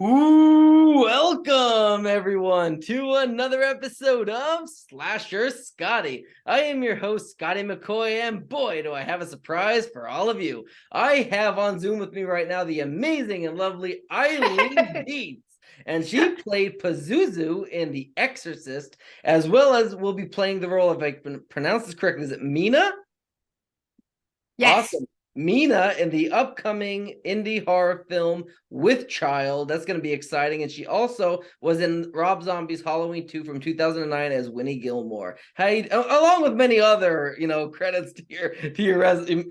Ooh, welcome everyone to another episode of Slasher Scotty. I am your host, Scotty McCoy, and boy, do I have a surprise for all of you. I have on Zoom with me right now the amazing and lovely Eileen Dietz, and she played Pazuzu in The Exorcist, as well as will be playing the role of, if I can pronounce this correctly, is it Mina? Yes. Awesome. Mina in the upcoming indie horror film With Child. That's going to be exciting. And she also was in Rob Zombie's Halloween 2 from 2009 as Winnie Gilmore. Along with many other, credits to your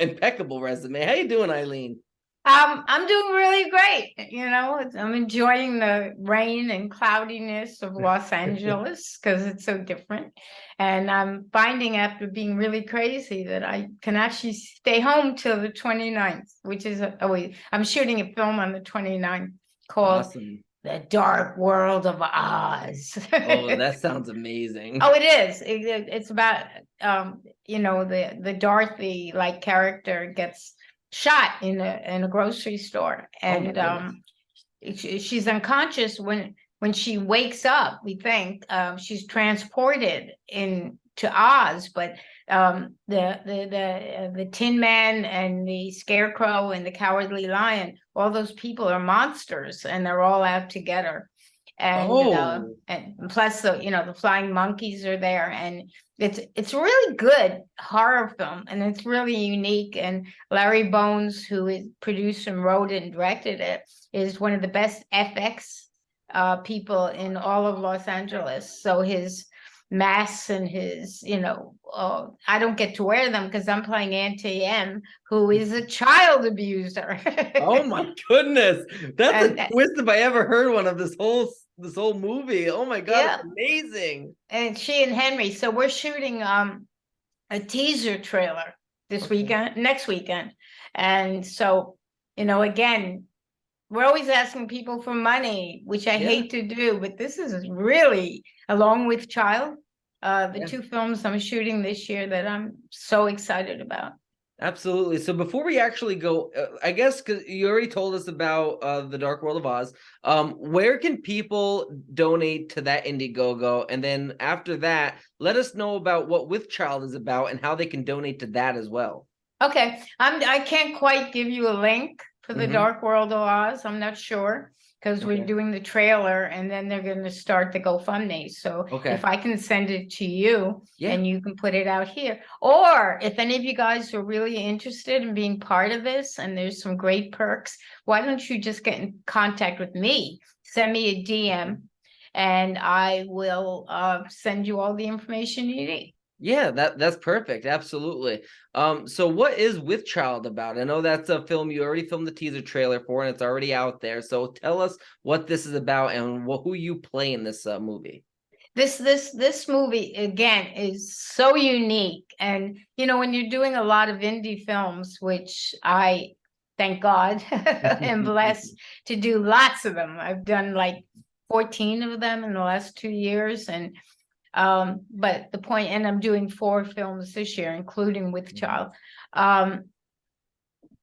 impeccable resume. How you doing, Eileen? I'm doing really great. I'm enjoying the rain and cloudiness of Los Angeles because it's so different. And I'm finding after being really crazy that I can actually stay home till the 29th, which is I'm shooting a film on the 29th called Awesome. The Dark World of Oz. Oh, that sounds amazing. Oh, it is. It's about the Dorothy like character gets shot in a grocery store, Oh my and goodness. she's unconscious when she wakes up. We think she's transported into Oz, but the Tin Man and the Scarecrow and the Cowardly Lion, all those people are monsters, and they're all out to get her. Oh, And plus the flying monkeys are there, and it's a really good horror film, and it's really unique. And Larry Bones, who is produced and wrote and directed it, is one of the best FX people in all of Los Angeles. So his masks and his, I don't get to wear them because I'm playing Auntie M, who is a child abuser. oh my goodness. That's a and twist if I ever heard one of this whole movie. Oh my God, yeah, it's amazing. and she and Henry. So we're shooting a teaser trailer this Okay. weekend, next weekend. And so, again, we're always asking people for money, which I Yeah, hate to do, but this is really, along with Child, the yeah, two films I'm shooting this year that I'm so excited about. absolutely. So before we actually go, I guess because you already told us about the Dark World of Oz, where can people donate to that Indiegogo? And then after that, let us know about what With Child is about and how they can donate to that as well. Okay, I can't quite give you a link for the Mm-hmm. Dark World of Oz. I'm not sure because we're Okay. doing the trailer and then they're going to start the GoFundMe. So if Okay. I can send it to you Yeah. and you can put it out here, or if any of you guys are really interested in being part of this and there's some great perks, why don't you just get in contact with me? Send me a DM and I will send you all the information you need. Yeah, that's perfect. Absolutely. So what is With Child about? I know that's a film you already filmed the teaser trailer for, and it's already out there. So tell us what this is about and who you play in this movie. This movie again is so unique. And when you're doing a lot of indie films, which I thank God am blessed to do lots of them. I've done like 14 of them in the last 2 years. And but the point, and I'm doing 4 films this year, including With Child.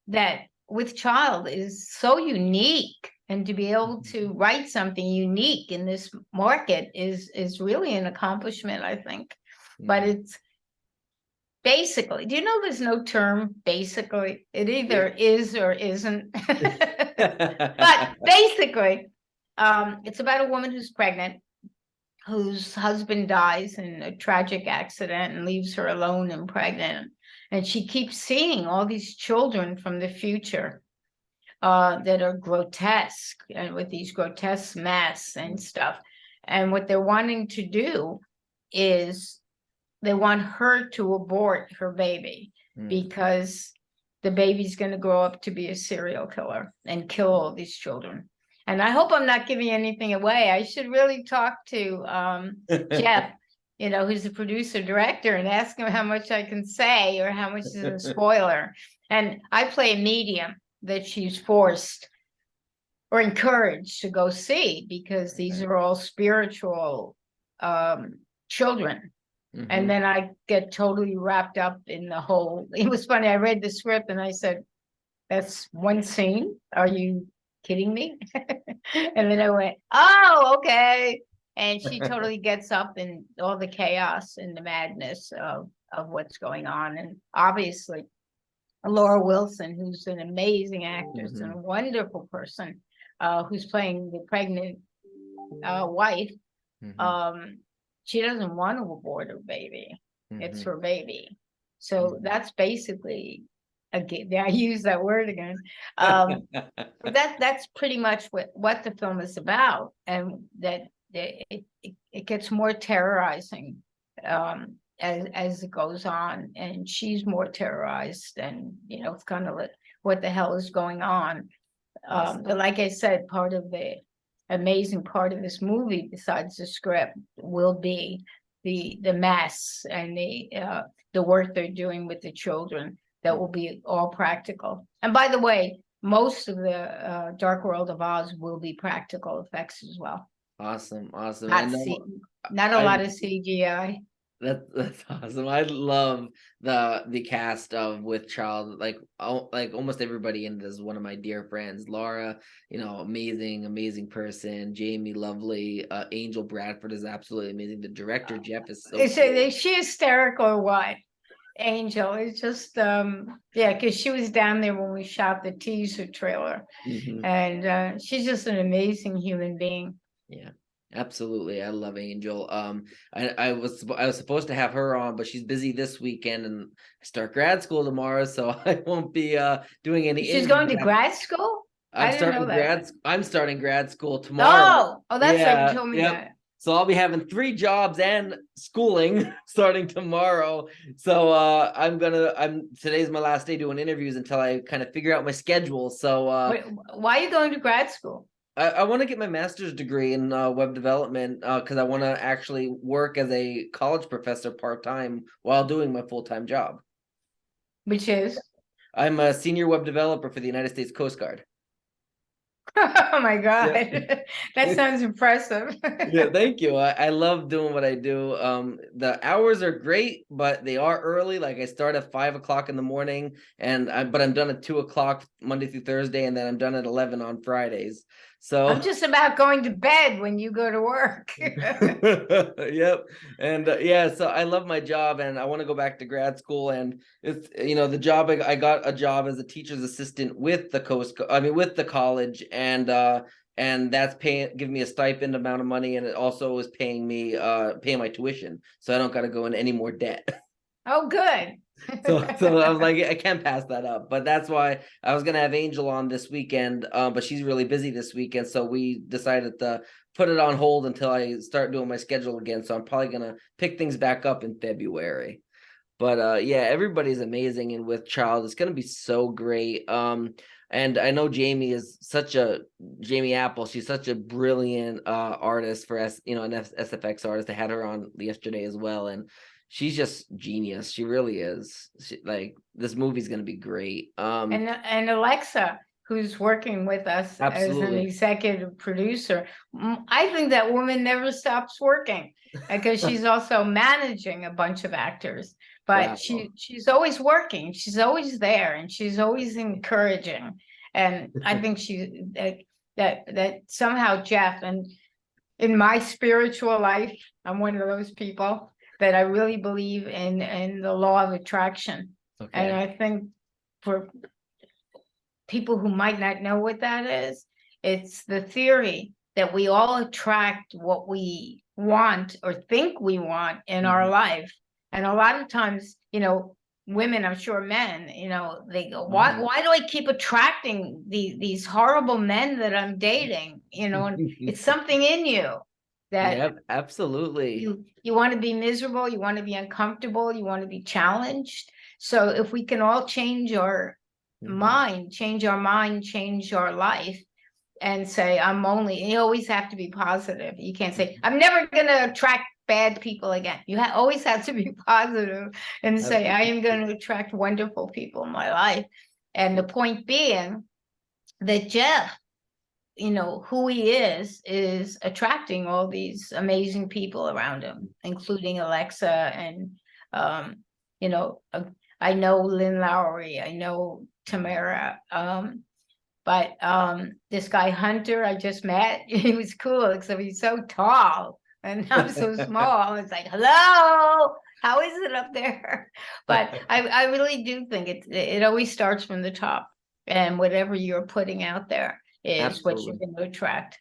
That With Child is so unique, and to be able to write something unique in this market is really an accomplishment, I think. But it's basically, do you know there's no term basically? It either is or isn't. But basically, it's about a woman who's pregnant, whose husband dies in a tragic accident and leaves her alone and pregnant. And she keeps seeing all these children from the future that are grotesque and with these grotesque masks and stuff. And what they're wanting to do is they want her to abort her baby because the baby's going to grow up to be a serial killer and kill all these children. And I hope I'm not giving anything away. I should really talk to Jeff, who's the producer director, and ask him how much I can say or how much is a spoiler. And I play a medium that she's forced or encouraged to go see because these are all spiritual children. And then I get totally wrapped up in the whole. It was funny. I read the script and I said, "That's one scene. Are you kidding me? And then I went, oh, okay. And she totally gets up in all the chaos and the madness of what's going on. And obviously, Laura Wilson, who's an amazing actress and a wonderful person, who's playing the pregnant wife. She doesn't want to abort her baby. It's her baby. So that's basically, again, I use that word again. That's pretty much what the film is about, and that it gets more terrorizing as it goes on, and she's more terrorized, and it's kind of like, what the hell is going on? But like I said, part of the amazing part of this movie, besides the script, will be the mess and the work they're doing with the children. That will be all practical. And by the way, most of the Dark World of Oz will be practical effects as well. Awesome. Not a lot of CGI. That's awesome. I love the cast of With Child. Like almost everybody in it is one of my dear friends. Laura, amazing person. Jamie, lovely. Angel Bradford is absolutely amazing. The director Jeff is so. Is she hysterical or what? Angel is just because she was down there when we shot the teaser trailer, and she's just an amazing human being. Yeah. Absolutely. I love Angel. I was supposed to have her on, but she's busy this weekend and I start grad school tomorrow, so I won't be doing any. She's going to grad school? I'm starting grad school tomorrow. Oh, that's right. You told me that. So I'll be having 3 jobs and schooling starting tomorrow. So today's my last day doing interviews until I kind of figure out my schedule. So wait, why are you going to grad school? I want to get my master's degree in web development because I want to actually work as a college professor part-time while doing my full-time job. Which is? I'm a senior web developer for the United States Coast Guard. Oh my God. Yeah. That sounds impressive. Yeah, thank you. I love doing what I do. The hours are great, but they are early. Like I start at 5 o'clock in the morning, but I'm done at 2 o'clock Monday through Thursday, and then I'm done at 11 on Fridays. So I'm just about going to bed when you go to work. Yep. And so I love my job and I want to go back to grad school. And it's, the job, I got a job as a teacher's assistant with with the college, and that's giving me a stipend amount of money. And it also is paying my tuition. So I don't got to go into any more debt. Oh, good. So I was like, I can't pass that up. But that's why I was gonna have Angel on this weekend, but she's really busy this weekend, so we decided to put it on hold until I start doing my schedule again. So I'm probably gonna pick things back up in February. But everybody's amazing, and With Child, it's gonna be so great. And I know Jamie Apple. She's such a brilliant artist for an SFX artist. I had her on yesterday as well, and she's just genius. She really is. This movie's gonna be great. And Alexa, who's working with us as an executive producer, I think that woman never stops working because she's also managing a bunch of actors. But she's always working. She's always there, and she's always encouraging. And I think that somehow Jeff, and in my spiritual life, I'm one of those people that I really believe in the law of attraction. Okay. And I think for people who might not know what that is, it's the theory that we all attract what we want or think we want in our life. And a lot of times, women, I'm sure men, they go, why do I keep attracting these horrible men that I'm dating? And it's something in you. That absolutely. You want to be miserable, you want to be uncomfortable, you want to be challenged. So if we can all change our mind, change our life, and say, you always have to be positive. You can't say, I'm never going to attract bad people again. You always have to be positive and say, I am going to attract wonderful people in my life. And the point being that Jeff, who he is attracting all these amazing people around him, including Alexa and, I know Lynn Lowry, I know Tamara, But this guy Hunter I just met, he was cool, except he's so tall and I'm so small. It's like, hello, how is it up there? But I really do think it always starts from the top, and whatever you're putting out there is what you're Absolutely. going to attract.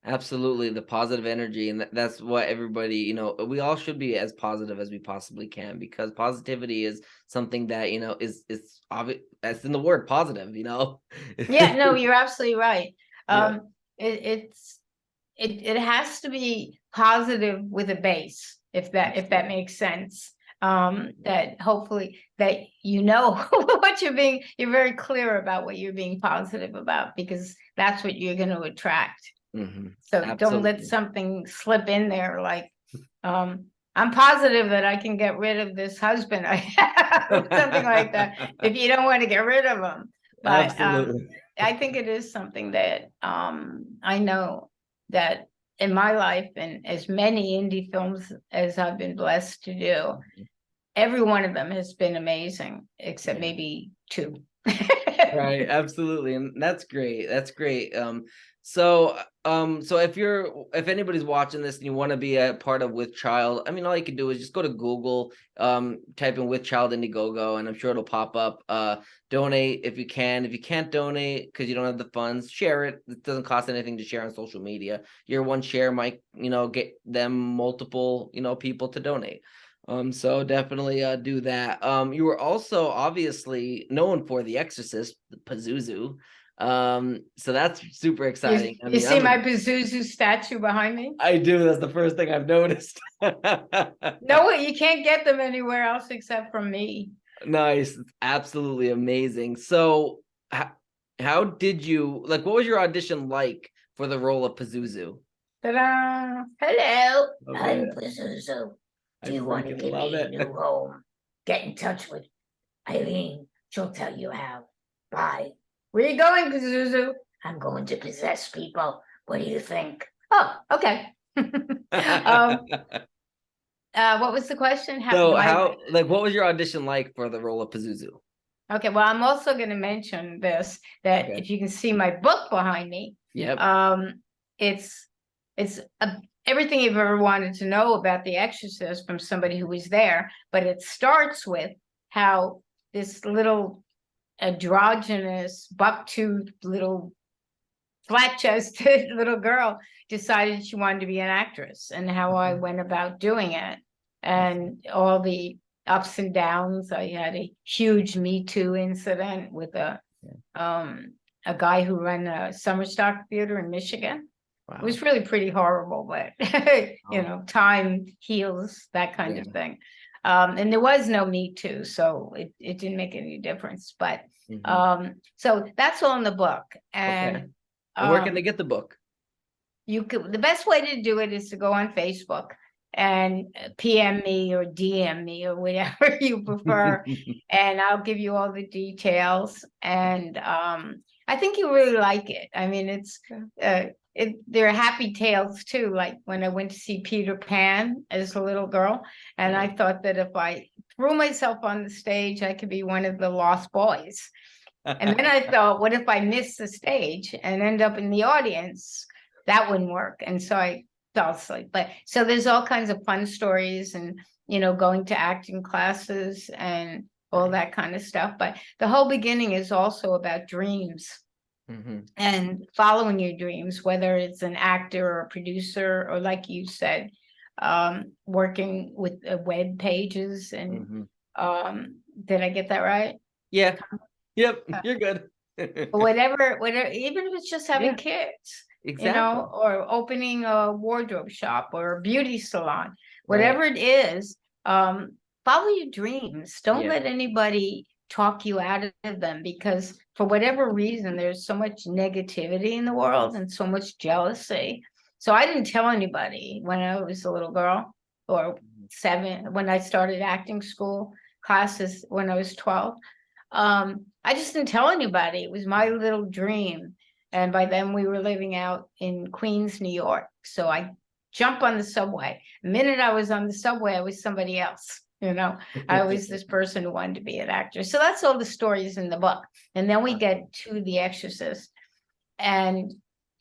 Absolutely, the positive energy, and that's what everybody, we all should be as positive as we possibly can, because positivity is something that is obvious. That's in the word positive. Yeah, no, you're absolutely right. Yeah. It has to be positive with a base, if that makes sense. That hopefully that what you're very clear about what you're being positive about, because that's what you're going to attract. So don't let Absolutely. something slip in there like, I'm positive that I can get rid of this husband I have, or something like that, if you don't want to get rid of him. But Absolutely. I think it is something that I know that in my life, and as many indie films as I've been blessed to do, every one of them has been amazing, except maybe two. Right, absolutely, and that's great. That's great. So if anybody's watching this and you want to be a part of With Child, I mean, all you can do is just go to Google, type in With Child Indiegogo, and I'm sure it'll pop up. Donate if you can. If you can't donate because you don't have the funds, share it. It doesn't cost anything to share on social media. Your one share might, get them multiple, people to donate. So definitely do that. You were also obviously known for The Exorcist, the Pazuzu. So that's super exciting. You see my Pazuzu statue behind me? I do. That's the first thing I've noticed. No, you can't get them anywhere else except from me. Nice. It's absolutely amazing. So how did you, what was your audition like for the role of Pazuzu? Ta-da! Hello, Oh, I'm man. Pazuzu. I Do you want to freaking give love me a it. new home? Get in touch with Eileen. She'll tell you how. Bye. Where are you going, Pazuzu? I'm going to possess people. What do you think? Oh, okay. What was the question? What was your audition like for the role of Pazuzu? Okay, well, I'm also going to mention this, that Okay. if you can see my book behind me, Yep. it's everything you've ever wanted to know about The Exorcist from somebody who was there, but it starts with how this little androgynous, buck-toothed little flat-chested little girl decided she wanted to be an actress, and how I went about doing it, and all the ups and downs. I had a huge Me Too incident with a guy who ran a summer stock theater in Michigan. Wow. It was really pretty horrible, but time heals that kind of thing. And there was no Me Too, so it didn't make any difference. But so that's all in the book. And where can they get the book? The best way to do it is to go on Facebook and PM me or DM me or whatever you prefer, and I'll give you all the details. And I think you really like it. I mean, there are happy tales too, like when I went to see Peter Pan as a little girl, and I thought that if I threw myself on the stage, I could be one of the lost boys. And then I thought, what if I miss the stage and end up in the audience? That wouldn't work. And so I fell asleep. But so there's all kinds of fun stories, and going to acting classes and all that kind of stuff. But the whole beginning is also about dreams and following your dreams, whether it's an actor or a producer, or like you said, working with web pages. And did I get that right? Yeah. Yep, you're good. whatever, even if it's just having kids, Exactly. or opening a wardrobe shop or a beauty salon, whatever it is, follow your dreams. Don't let anybody talk you out of them, because for whatever reason, there's so much negativity in the world and so much jealousy. So I didn't tell anybody when I was a little girl, or 7, when I started acting school classes when I was 12. I just didn't tell anybody. It was my little dream. And by then we were living out in Queens, New York. So I jumped on the subway. The minute I was on the subway, I was somebody else. I was this person who wanted to be an actor. So that's all the stories in the book. And then we get to The Exorcist. And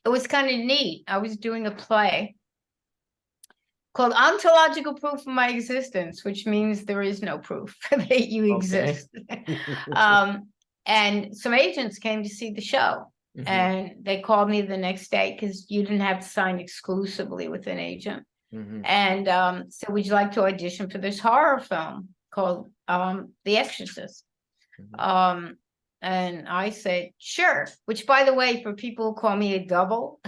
it was kind of neat. I was doing a play called Ontological Proof of My Existence, which means there is no proof that you exist. And some agents came to see the show. And they called me the next day because you didn't have to sign exclusively with an agent. And said, would you like to audition for this horror film called The Exorcist? And I said, sure. Which, by the way, for people who call me a double,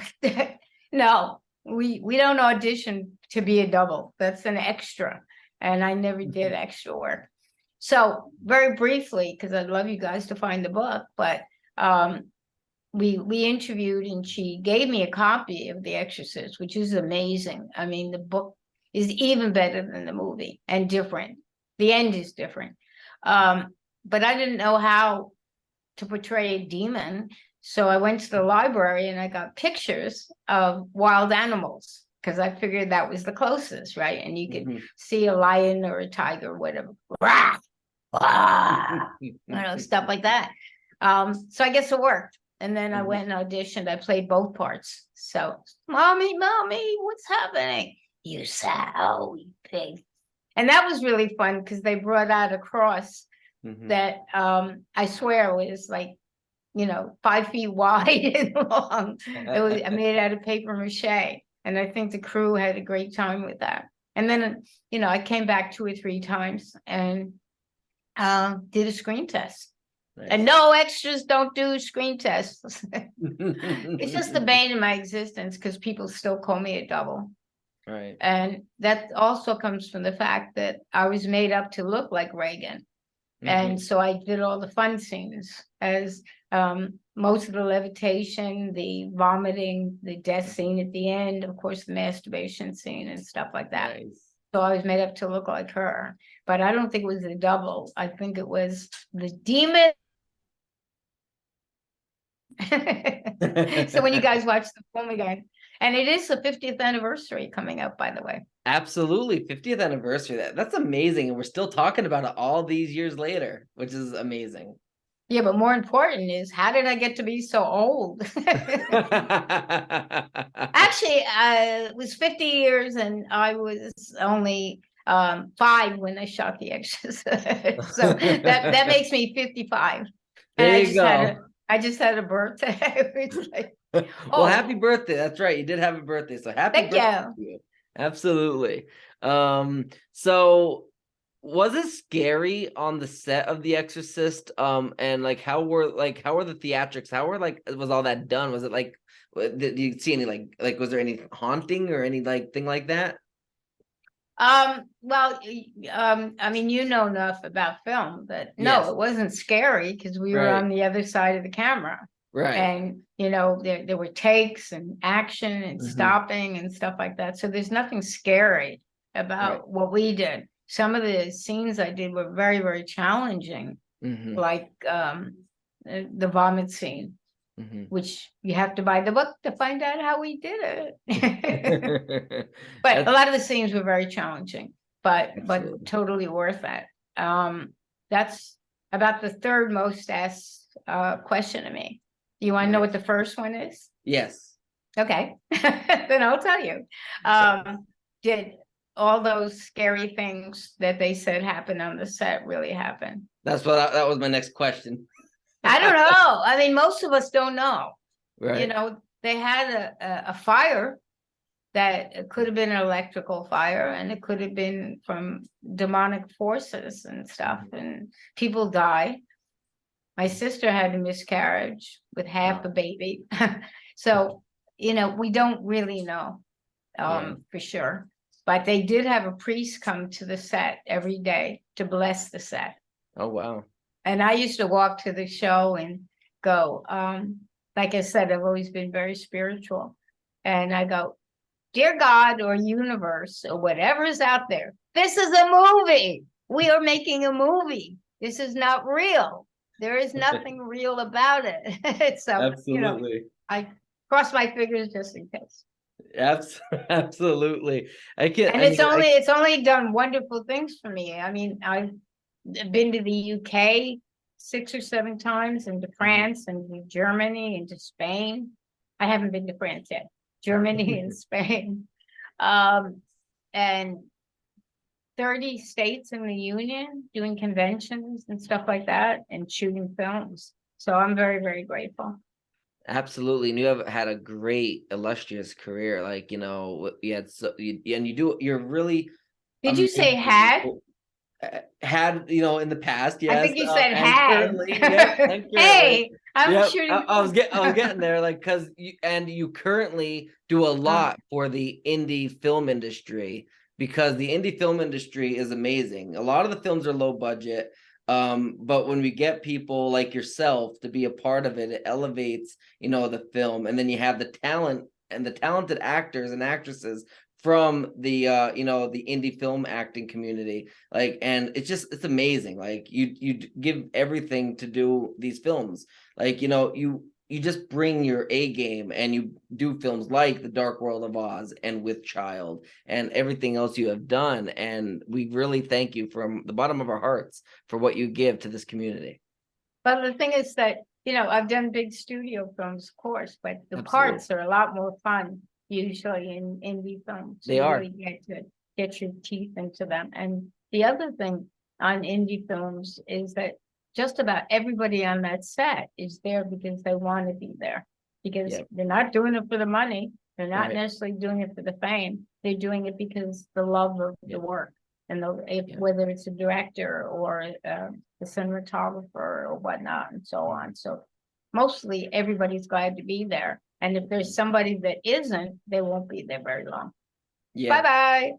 no, we don't audition to be a double. That's an extra. And I never did extra work. So very briefly, because I'd love you guys to find the book, but we interviewed and she gave me a copy of The Exorcist, which is amazing. I mean, the book is even better than the movie and different. The end is different. But I didn't know how to portray a demon. So I went to the library and I got pictures of wild animals because I figured that was the closest, right? And you could see a lion or a tiger or whatever. Rah! Ah! Stuff like that. So I guess it worked. And then I went and auditioned. I played both parts. So, mommy, what's happening? You sow, you pig. And that was really fun because they brought out a cross that I swear was like, 5 feet wide and long. I made it out of paper mache. And I think the crew had a great time with that. And then, I came back 2 or 3 times and did a screen test. Nice. And no extras don't do screen tests. It's just the bane of my existence because people still call me a double. Right. And that also comes from the fact that I was made up to look like Reagan. And so I did all the fun scenes as most of the levitation, the vomiting, the death scene at the end, of course, the masturbation scene and stuff like that. Nice. So I was made up to look like her. But I don't think it was a double. I think it was the demon. So when you guys watch the film again, and it is the 50th anniversary coming up, by the way. Absolutely, 50th anniversary. That's amazing, and we're still talking about it all these years later, which is amazing. Yeah, but more important is, how did I get to be so old? Actually, it was 50 years, and I was only 5 when I shot The Exorcist. So that makes me 55. There you go. I just had a birthday. Well, happy birthday. That's right. You did have a birthday. So happy birthday to you. Absolutely. So was it scary on the set of The Exorcist? And how were the theatrics? Was all that done? Was it did you see any was there any haunting or any thing like that? Well, I mean, enough about film, but no, It wasn't scary because we were on the other side of the camera. Right. And, there were takes and action and stopping and stuff like that. So there's nothing scary about what we did. Some of the scenes I did were very, very challenging, like the vomit scene. Which you have to buy the book to find out how we did it. But a lot of the scenes were very challenging, but totally worth it. That's about the third most asked question to me. Do you want to know what the first one is? Yes. Okay, then I'll tell you. Did all those scary things that they said happened on the set really happen? That was my next question. I don't know. I mean, most of us don't know. Right. They had a fire that could have been an electrical fire, and it could have been from demonic forces and stuff, and people die. My sister had a miscarriage with half a baby. So, we don't really know for sure. But they did have a priest come to the set every day to bless the set. Oh, wow. And I used to walk to the show and go, like I said, I've always been very spiritual. And I go, dear God or universe or whatever's out there, this is a movie. We are making a movie. This is not real. There is nothing real about it. So, absolutely. I cross my fingers just in case. Absolutely. I can. And I mean, it's only done wonderful things for me. I mean, I've been to the UK 6 or 7 times, and to France, and to Germany, and to Spain. I haven't been to France yet. Germany and Spain. And 30 states in the union, doing conventions and stuff like that, and shooting films. So I'm very, very grateful. Absolutely. And you have had a great, illustrious career. Like, you had you're really Did you say amazing. had? Had, in the past, I yes. think you said And had. currently, yep. And currently. Hey, I'm Yep. shooting. I was getting there, like, because you currently do a lot for the indie film industry, because the indie film industry is amazing. A lot of the films are low budget. But when we get people like yourself to be a part of it, it elevates, the film. And then you have the talent and the talented actors and actresses from the the indie film acting community, like, and it's amazing. Like, you give everything to do these films, like, you just bring your A game, and you do films like The Dark World of Oz and With Child and everything else you have done, and we really thank you from the bottom of our hearts for what you give to this community. But the thing is that, I've done big studio films, of course, but the Absolutely. parts are a lot more fun usually in indie films. They You are. really get to get your teeth into them. And the other thing on indie films is that just about everybody on that set is there because they want to be there, because Yep. they're not doing it for the money. They're not Right. necessarily doing it for the fame. They're doing it because the love of the Yep. work, and Yep. whether it's a director or a cinematographer or whatnot, and so on. So mostly everybody's glad to be there. And if there's somebody that isn't, they won't be there very long. Yeah. Bye-bye.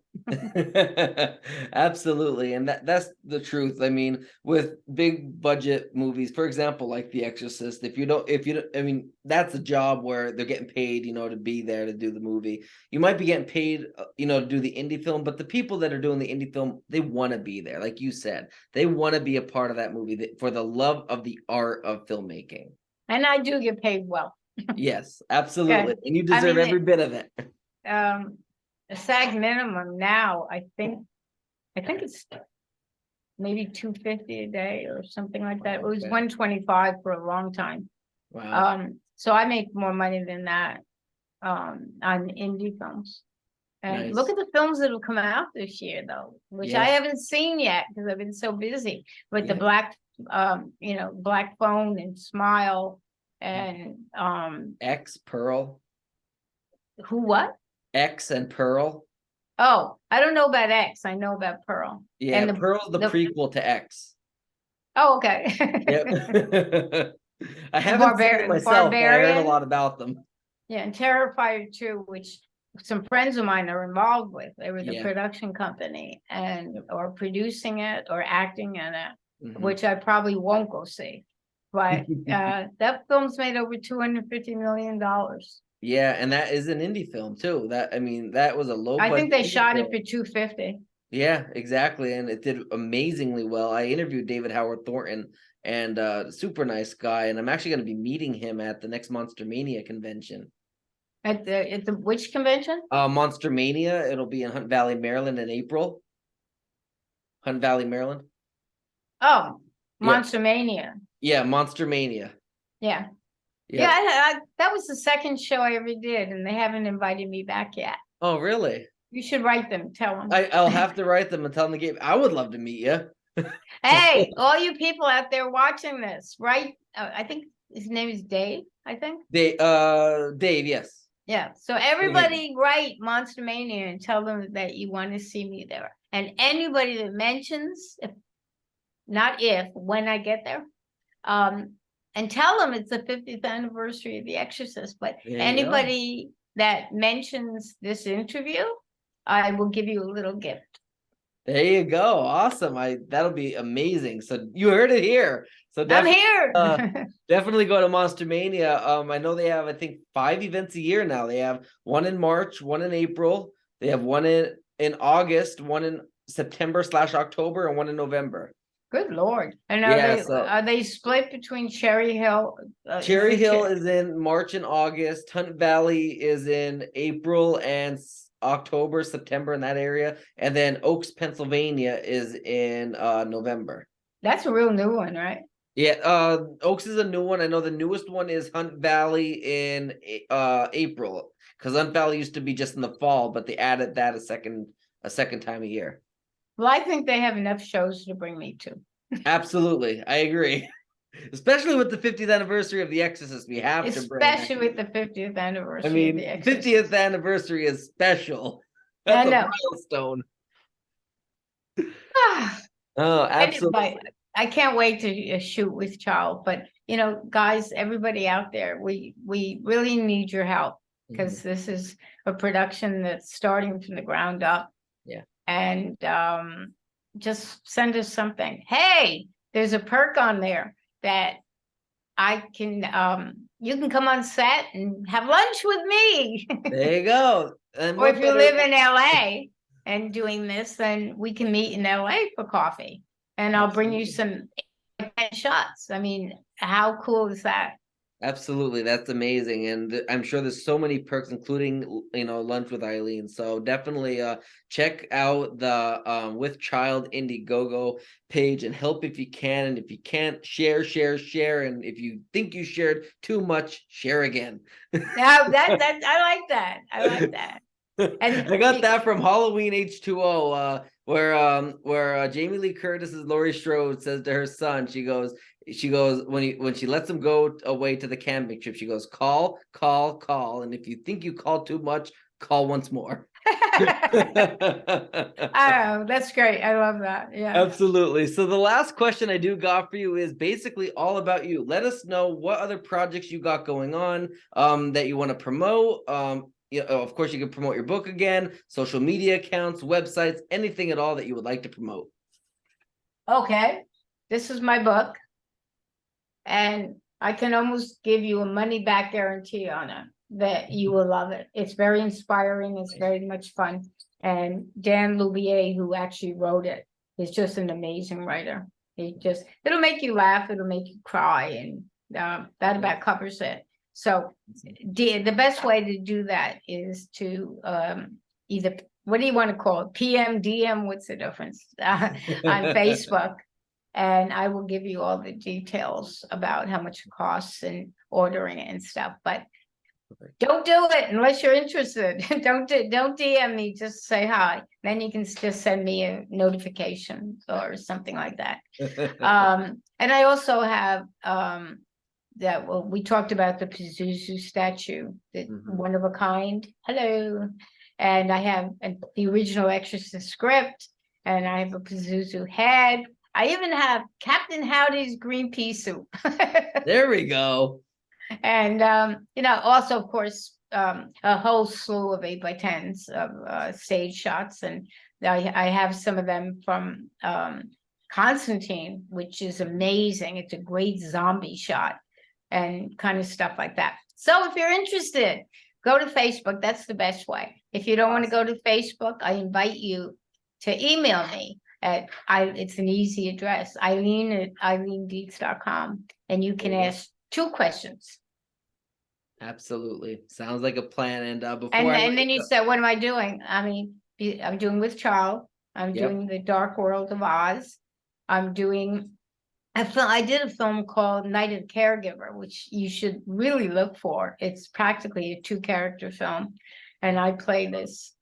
Absolutely. And that's the truth. I mean, with big budget movies, for example, like The Exorcist, if you don't, I mean, that's a job where they're getting paid, to be there to do the movie. You might be getting paid, to do the indie film, but the people that are doing the indie film, they want to be there. Like you said, they want to be a part of that movie for the love of the art of filmmaking. And I do get paid well. Yes, absolutely. Okay. And you deserve every bit of it. A SAG minimum now, I think it's maybe $250 a day or something like that. It was Okay. $125 for a long time. Wow. So I make more money than that on indie films. And Nice. look at the films that will come out this year, though, which I Yes. haven't seen yet because I've been so busy with the Yeah. Black Phone and Smile and X, Pearl. what? X and Pearl. Oh, I don't know about X. I know about Pearl. Yeah, And Pearl's the prequel to X. Oh, okay. Yep. I haven't seen it myself, but I heard a lot about them. Yeah, and Terrifier 2, which some friends of mine are involved with. They were the Yeah. production company and or producing it or acting in it, Mhm. which I probably won't go see. But that film's made over $250 million. Yeah, and that is an indie film too. That was a low I think they budget shot film. it for $250. Yeah, exactly. And it did amazingly well. I interviewed David Howard Thornton, and super nice guy. And I'm actually going to be meeting him at the next Monster Mania convention. At the which convention? Monster Mania. It'll be in Hunt Valley, Maryland in April. Hunt Valley, Maryland. Oh, Yeah. Monster Mania. Yeah, Monster Mania. Yeah. Yeah. Yeah, that was the second show I ever did, and they haven't invited me back yet. Oh, really? You should write them, tell them. I'll have to write them and tell them the game. I would love to meet you. Hey, all you people out there watching this, right? I think his name is Dave, I think. Dave, yes. Yeah. So everybody write Monster Mania and tell them that you want to see me there. And anybody that mentions, when I get there, and tell them it's the 50th anniversary of The Exorcist. But anybody that mentions this interview, I will give you a little gift. There you go. Awesome. That'll be amazing. So you heard it here. So I'm here. Definitely go to Monster Mania. I know they have, I think, 5 events a year now. They have one in March, one in April. They have one in August, one in September/October, and one in November. Good Lord. And Yeah, so are they split between Cherry Hill? Cherry Hill is in March and August. Hunt Valley is in April and October, September in that area. And then Oaks, Pennsylvania is in November. That's a real new one, right? Yeah, Oaks is a new one. I know the newest one is Hunt Valley in April, because Hunt Valley used to be just in the fall, but they added that a second time a year. Well, I think they have enough shows to bring me to. Absolutely, I agree. Especially with the 50th anniversary of The Exorcist, we have to bring that. Especially with the 50th anniversary I of mean, The Exorcist. 50th anniversary is special. That's a milestone. Oh, absolutely. I can't wait to shoot with Charles. But you know, guys, everybody out there, we really need your help, because this is a production that's starting from the ground up. Yeah. And just send us something. Hey, there's a perk on there that I can you can come on set and have lunch with me. There you go. And or if you live in LA and doing this, then we can meet in LA for coffee. And I'll bring you some shots. I mean, how cool is that? Absolutely, that's amazing, and I'm sure there's so many perks, including lunch with Eileen. So definitely check out the With Child Indiegogo page and help if you can, and if you can't, share, and if you think you shared too much, share again. Now that I like that. I like that. And I got that from Halloween H2O, where Jamie Lee Curtis's Laurie Strode says to her son, she goes when she lets him go away to the camping trip, she goes, call, and if you think you call too much, call once more. Oh, that's great. I love that. Yeah, absolutely. So the last question I do got for you is basically all about you. Let us know what other projects you got going on that you want to promote. Of course, you can promote your book again, social media accounts, websites, anything at all that you would like to promote. Okay, this is my book, and I can almost give you a money back guarantee on it that you will love it. It's very inspiring. It's very much fun. And Dan Louvier, who actually wrote it, is just an amazing writer. It'll make you laugh. It'll make you cry. And that about covers it. So the best way to do that is to either, what do you want to call it? PM, DM, what's the difference? On Facebook. And I will give you all the details about how much it costs and ordering it and stuff. But don't do it unless you're interested. Don't DM me, just say hi. Then you can just send me a notification or something like that. And I also have we talked about the Pazuzu statue, that one of a kind. Hello. And I have the original Exorcist script, and I have a Pazuzu head. I even have Captain Howdy's green pea soup. There we go. And also, of course, a whole slew of 8x10s of stage shots, and I have some of them from Constantine, which is amazing. It's a great zombie shot and kind of stuff like that. So if you're interested, go to Facebook. That's the best way. If you don't want to go to Facebook, I invite you to email me at it's an easy address, Eileen at eileendietz.com, and you can ask 2 questions. Absolutely, sounds like a plan. And then you said, what am I doing? I mean, I'm doing With Child. I'm doing The Dark World of Oz. I'm doing I did a film called Night of the Caregiver, which you should really look for. It's practically a 2-character film, and I play this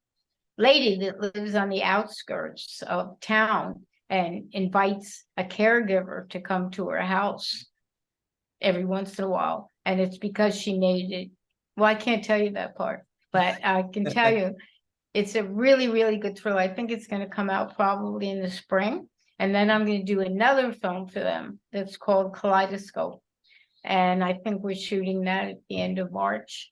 lady that lives on the outskirts of town and invites a caregiver to come to her house every once in a while. And it's because she made it. Well, I can't tell you that part, but I can tell you it's a really, really good thriller. I think it's going to come out probably in the spring. And then I'm going to do another film for them that's called Kaleidoscope. And I think we're shooting that at the end of March.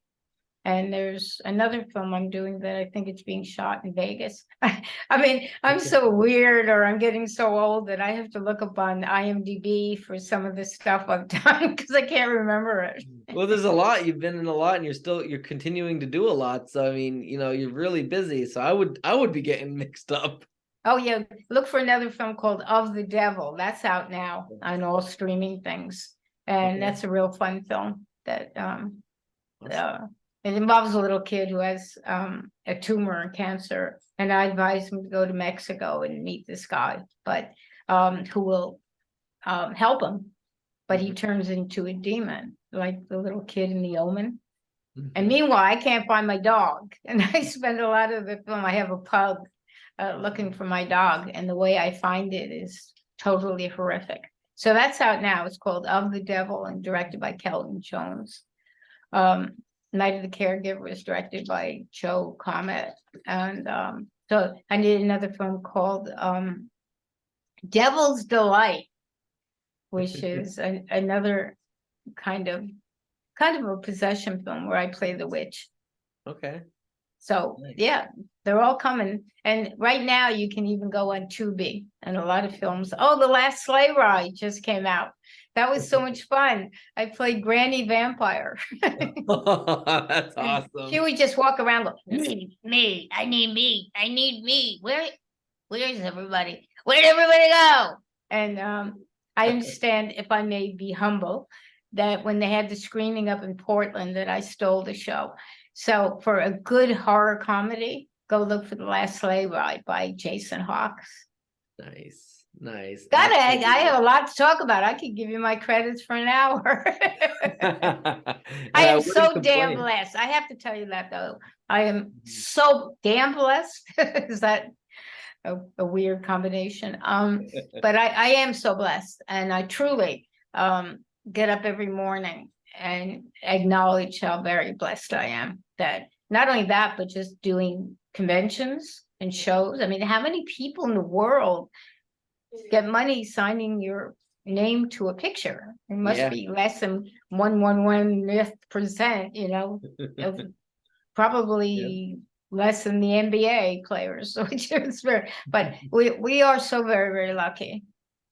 And there's another film I'm doing that I think it's being shot in Vegas. I mean, I'm so weird, or I'm getting so old that I have to look up on IMDb for some of the stuff I've done because I can't remember it. Well, there's a lot. You've been in a lot, and you're continuing to do a lot. So I mean, you're really busy. So I would be getting mixed up. Oh yeah, look for another film called Of the Devil. That's out now on all streaming things, and Okay. that's a real fun film. That Awesome. it involves a little kid who has a tumor and cancer, and I advise him to go to Mexico and meet this guy, but who will help him, but he Mhm. turns into a demon, like the little kid in The Omen. And Mhm. meanwhile, I can't find my dog, and I spend a lot of the film. I have a pug looking for my dog, and the way I find it is totally horrific. So that's out now. It's called Of the Devil and directed by Kelton Jones. Um, Night of the Caregiver was directed by Joe Comet. And so I did another film called Devil's Delight, which is another kind of a possession film where I play the witch. Okay. So Nice. yeah, they're all coming. And right now you can even go on Tubi and a lot of films. Oh, The Last Sleigh Ride just came out. That was so much fun. I played Granny Vampire. That's And she awesome. would just walk around going, me, I need me, I need me. Where's everybody? Where'd everybody go? And I understand, if I may be humble, that when they had the screening up in Portland, that I stole the show. So for a good horror comedy, go look for The Last Sleigh Ride by Jason Hawkes. Nice. Nice. Got it. I Absolutely. have a lot to talk about. I could give you my credits for an hour. I And I am wouldn't so damn complain. blessed. I have to tell you that though. I am so damn blessed. Is that a weird combination? But I am so blessed, and I truly get up every morning and acknowledge how very blessed I am. That not only that, but just doing conventions and shows. I mean, how many people in the world get money signing your name to a picture? It must Yeah. be less than 1/100%, of Yeah. probably less than the NBA players, which is very, but we are so very, very lucky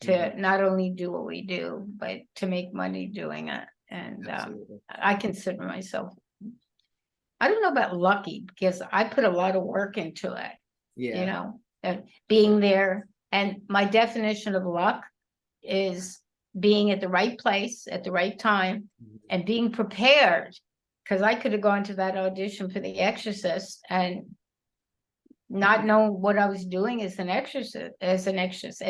Mhm. to not only do what we do, but to make money doing it. And Absolutely. I consider myself, I don't know about lucky, because I put a lot of work into it, Yeah. being there. And my definition of luck is being at the right place at the right time Mhm. and being prepared. Because I could have gone to that audition for The Exorcist and not knowing what I was doing as an exorcist, as an actress,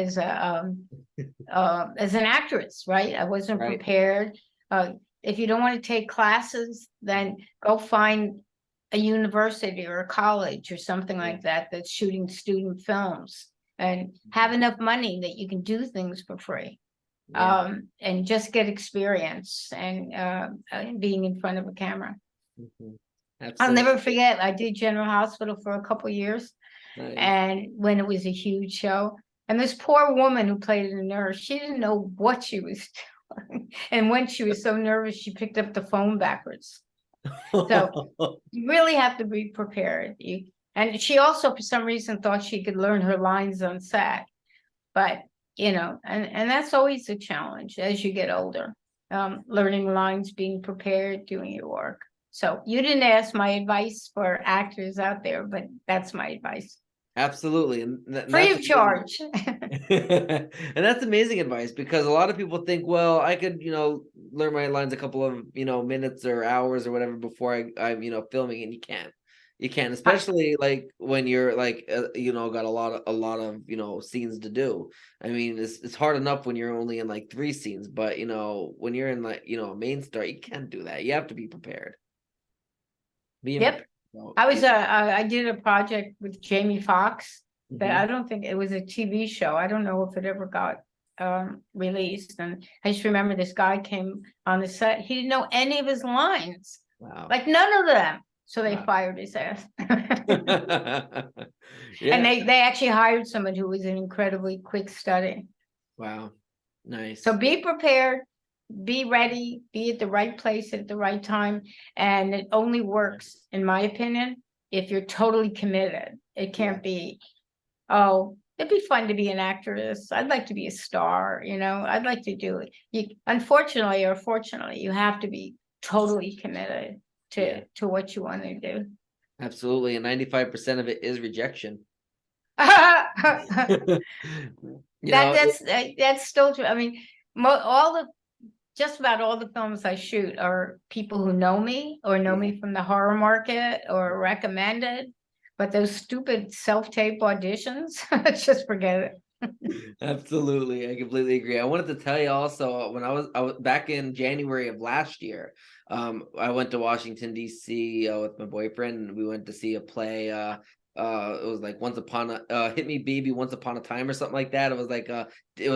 right? I wasn't Right. prepared. If you don't want to take classes, then go find a university or a college or something Yeah. like that that's shooting student films, and have enough money that you can do things for free. Yeah. And just get experience and being in front of a camera. Mhm. I'll never Absolutely. forget, I did General Hospital for a couple years, Nice. and when it was a huge show, and this poor woman who played a nurse, she didn't know what she was doing. And when she was so nervous, she picked up the phone backwards. So you really have to be prepared. And she also, for some reason, thought she could learn her lines on set. But, and that's always a challenge as you get older, learning lines, being prepared, doing your work. So you didn't ask my advice for actors out there, but that's my advice. Absolutely. And Free that's of amazing. charge. And that's amazing advice, because a lot of people think, well, I could, learn my lines a couple of, minutes or hours or whatever before I'm, filming, and you can't. You can't, especially like when you're like, got a lot of, scenes to do. I mean, it's hard enough when you're only in like 3 scenes, but when you're in like, a main star, you can't do that. You have to be prepared. Being Yep. prepared. So, I did a project with Jamie Foxx that I mhm. don't think it was a TV show. I don't know if it ever got released. And I just remember this guy came on the set. He didn't know any of his lines, Wow. like none of them. So they Wow. fired his ass. And Yeah. they actually hired someone who was an incredibly quick study. Wow. So Nice. be prepared, be ready, be at the right place at the right time. And it only works, in my opinion, if you're totally committed. It Yeah. can't be, oh, it'd be fun to be an actress. I'd like to be a star, I'd like to do it. Unfortunately or fortunately, you have to be totally committed Yeah. to what you want to do. Absolutely. And 95% of it is rejection. You know, That's still true. I mean, all the just about all the films I shoot are people who know me or know me from the horror market or recommended. But those stupid self-tape auditions, just forget it. absolutely, I completely agree. I wanted to tell you also when I was back in January of last year. I went to Washington D.C. With my boyfriend, and we went to see a play. It was like Hit Me Baby Once Upon a Time or something like that. It was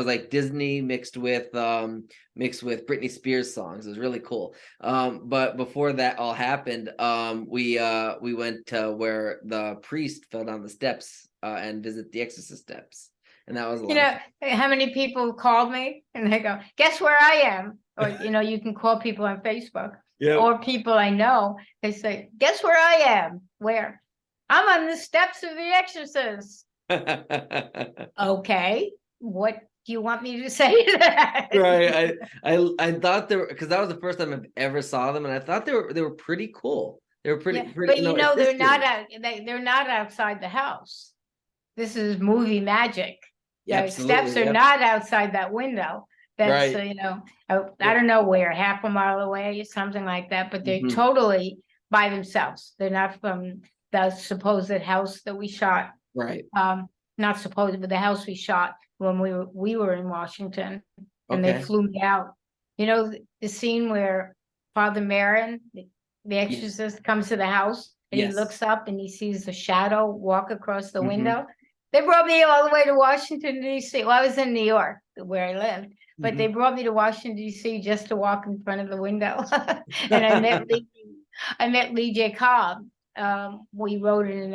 like Disney mixed with Britney Spears songs. It was really cool. But before that all happened, we went to where the priest fell down the steps and visit the Exorcist steps. And that was a lot of fun. How many people called me and they go, guess where I am? Or, you can call people on Facebook or people I know. They say, guess where I am? Where? I'm on the steps of the Exorcist. Okay. What do you want me to say to that? Right. I thought because that was the first time I've ever saw them, and I thought they were pretty cool. They were pretty, but they're not outside the house. This is movie magic. The steps are not outside that window. That's right. I don't know where, half a mile away, something like that, but they're totally by themselves. They're not from the supposed house that we shot. Right. Not supposed, but the house we shot when we were in Washington, and they flew me out. The scene where Father Merrin, the Exorcist, comes to the house and he looks up and he sees the shadow walk across the window. They brought me all the way to Washington, D.C. Well, I was in New York where I lived, but they brought me to Washington, D.C. just to walk in front of the window. And I met Lee J. Cobb. We rode in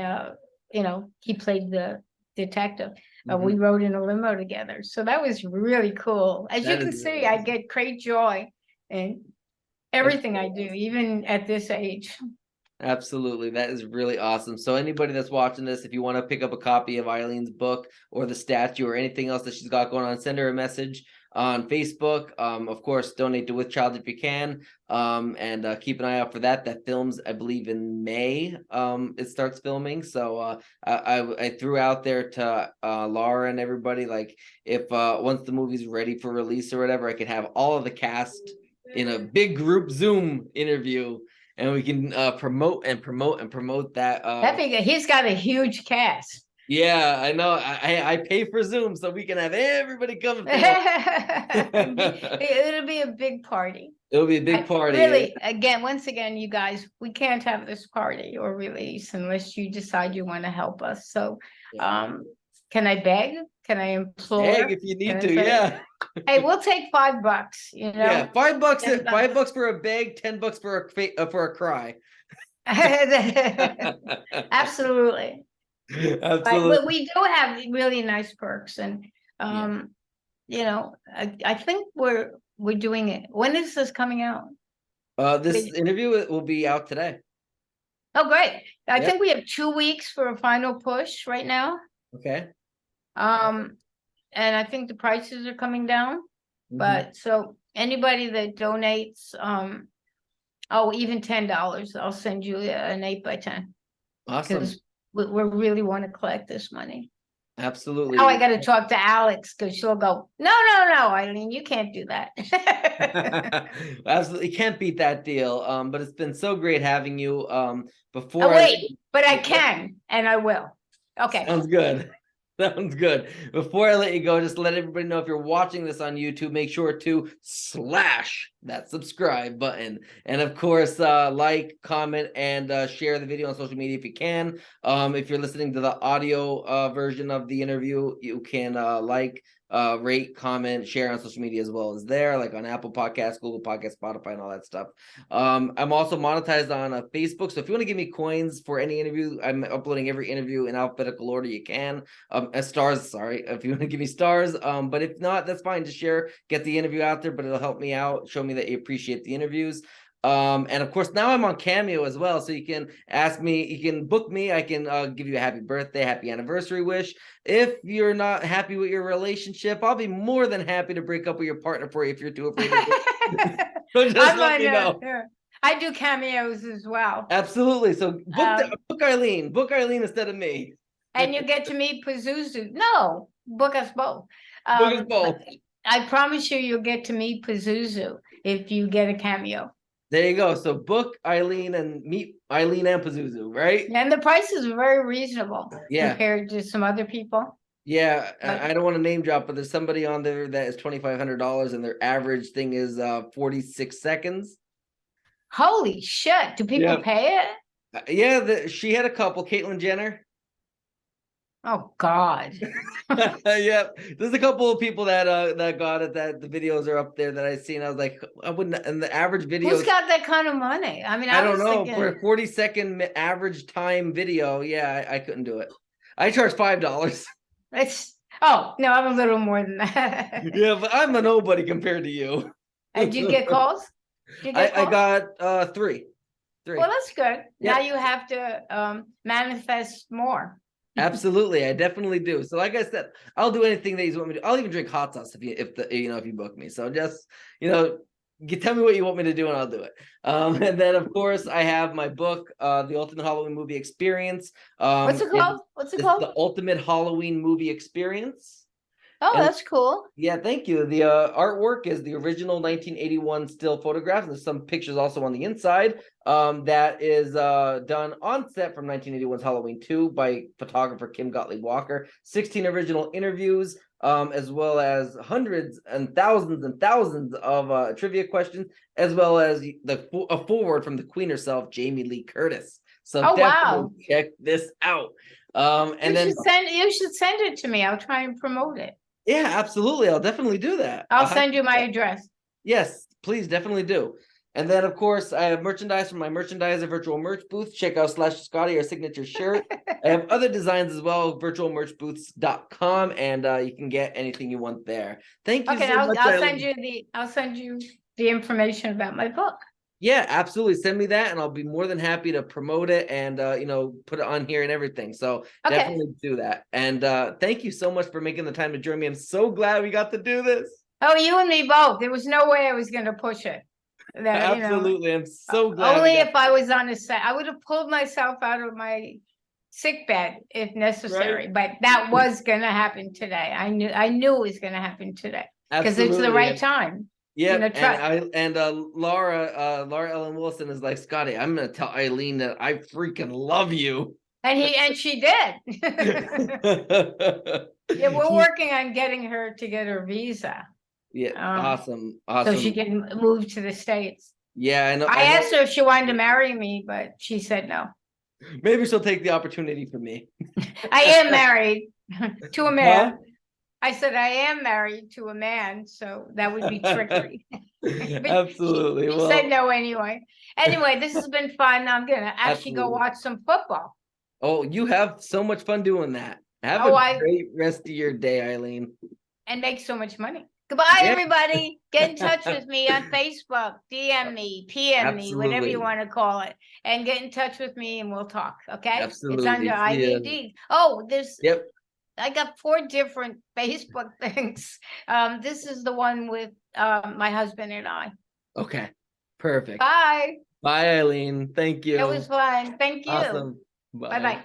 he played the detective. We rode in a limo together. So that was really cool. As you can see, I get great joy in everything I do, even at this age. Absolutely. That is really awesome. So anybody that's watching this, if you want to pick up a copy of Eileen's book or the statue or anything else that she's got going on, send her a message on Facebook. Of course, donate to With Child if you can. And keep an eye out for that. That films, I believe, in May. It starts filming. So I threw out there to Laura and everybody, like, if once the movie's ready for release or whatever, I could have all of the cast in a big group Zoom interview. And we can promote that. That'd be good. He's got a huge cast. Yeah, I know. I pay for Zoom so we can have everybody come. It'll be a big party. It'll be a big party. Really, once again, you guys, we can't have this party or release unless you decide you want to help us. So, can I beg? Can I implore? Beg if you need to, yeah. Hey, we'll take $5. Yeah, $5. $5 for a bag, $10 for a cry. Absolutely. But we do have really nice perks, and I think we're doing it. When is this coming out? This interview will be out today. Oh, great! I think we have 2 weeks for a final push right now. Okay. And I think the prices are coming down. But so anybody that donates, even $10, I'll send you an 8x10. Awesome. Because we really want to collect this money. Absolutely. Oh, I got to talk to Alex because she'll go, no, Eileen, you can't do that. Absolutely can't beat that deal. But it's been so great having you. Before. Oh, wait, but I can and I will. Okay. Sounds good. Sounds good. Before I let you go, just let everybody know if you're watching this on YouTube, make sure to slash that subscribe button. And of course, like, comment, and share the video on social media if you can. If you're listening to the audio version of the interview, you can rate, comment, share on social media as well as there, like on Apple Podcasts, Google Podcasts, Spotify, and all that stuff. I'm also monetized on Facebook, so if you want to give me coins for any interview, I'm uploading every interview in alphabetical order you can. Stars, sorry, if you want to give me stars. But if not, that's fine. Just share, get the interview out there, but it'll help me out, show me that you appreciate the interviews. And of course, now I'm on Cameo as well, so you can ask me, you can book me, I can give you a happy birthday, happy anniversary wish. If you're not happy with your relationship, I'll be more than happy to break up with your partner for you if you're too afraid to so just let me know. I do cameos as well. Absolutely. So book Eileen instead of me. And you get to meet Pazuzu. No, book us both. Book us both. I promise you, you'll get to meet Pazuzu if you get a cameo. There you go. So book Eileen and meet Eileen and Pazuzu, right? And the prices are very reasonable compared to some other people. Yeah, I don't want to name drop, but there's somebody on there that is $2,500 and their average thing is 46 seconds. Holy shit. Do people pay it? Yeah, she had a couple, Caitlyn Jenner. Oh God. Yeah, there's a couple of people that got it, that the videos are up there that I seen. I was like, I wouldn't, and the average video. Who's got that kind of money? I mean, I don't know. For a 40-second average time video, yeah, I couldn't do it. I charge $5. Oh no, I'm a little more than that. Yeah, but I'm a nobody compared to you. And did you get calls? I got 3. Well, that's good. Yeah. Now you have to manifest more. Absolutely, I definitely do. So, like I said, I'll do anything that you want me to. I'll even drink hot sauce if you book me. So just tell me what you want me to do and I'll do it. And then of course I have my book, The Ultimate Halloween Movie Experience. What's it called? The Ultimate Halloween Movie Experience. Oh, that's cool. Yeah, thank you. The artwork is the original 1981 still photographs. There's some pictures also on the inside that is done on set from 1981's Halloween 2 by photographer Kim Gottlieb Walker. 16 original interviews, as well as hundreds and thousands of trivia questions, as well as a foreword from the Queen herself, Jamie Lee Curtis. So definitely check this out. And you should send it to me. I'll try and promote it. Yeah, absolutely. I'll definitely do that. I'll send you my address. Yes, please, definitely do. And then, of course, I have merchandise from my merchandiser virtual merch booth. Check out /Scotty, our signature shirt. I have other designs as well, virtualmerchbooths.com, and you can get anything you want there. Thank you so much. I'll send you the information about my book. Yeah, absolutely. Send me that, and I'll be more than happy to promote it and put it on here and everything. So definitely do that. And thank you so much for making the time to join me. I'm so glad we got to do this. Oh, you and me both. There was no way I was going to push it. Absolutely, I'm so glad. Only if I was on a set, I would have pulled myself out of my sick bed if necessary. Right? But that was going to happen today. I knew it was going to happen today because it's the right time. Yeah, and Laura Ellen Wilson is like, Scotty, I'm gonna tell Eileen that I freaking love you. And she did. Yeah, we're working on getting her to get her visa. Yeah, awesome. So she can move to the States. Yeah, I know. I asked her if she wanted to marry me, but she said no. Maybe she'll take the opportunity from me. I am married to a man. Huh? I said I am married to a man, so that would be trickery. Absolutely. She said no anyway. Anyway, this has been fun. I'm gonna actually go watch some football. Oh, you have so much fun doing that. Have a great rest of your day, Eileen. And make so much money. Goodbye, everybody. Get in touch with me on Facebook. DM me, PM me, whatever you want to call it. And get in touch with me and we'll talk, okay? Absolutely. It's under Eileen Dietz. Oh, there's... Yep. I got 4 different Facebook things. This is the one with my husband and I. Okay, perfect. Bye. Bye, Eileen. Thank you. It was fun. Thank you. Awesome. Bye-bye.